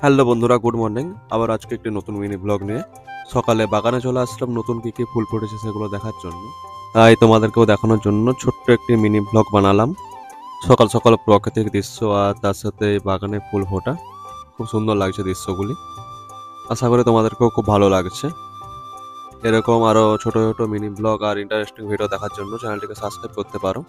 Hello বন্ধুরা, good morning. আবার আজকে একটি নতুন মিনি ব্লগ নিয়ে সকালে বাগানে চলে আসলাম নতুন কি ফুল ফুটেছে সেগুলো দেখার জন্য। তাই তোমাদেরকেও দেখানোর জন্য ছোট্ট একটি মিনি ব্লগ বানালাম। সকাল সকাল প্রাকৃতিক দৃশ্য আর তার সাথে বাগানে ফুল ফোটা, খুব সুন্দর লাগছে দৃশ্যগুলি। আশা করি তোমাদেরকেও খুব ভালো লাগছে। এরকম আরও ছোট ছোট মিনি ব্লগ আর ইন্টারেস্টিং ভিডিও দেখার জন্য চ্যানেলটিকে সাবস্ক্রাইব করতে পারো।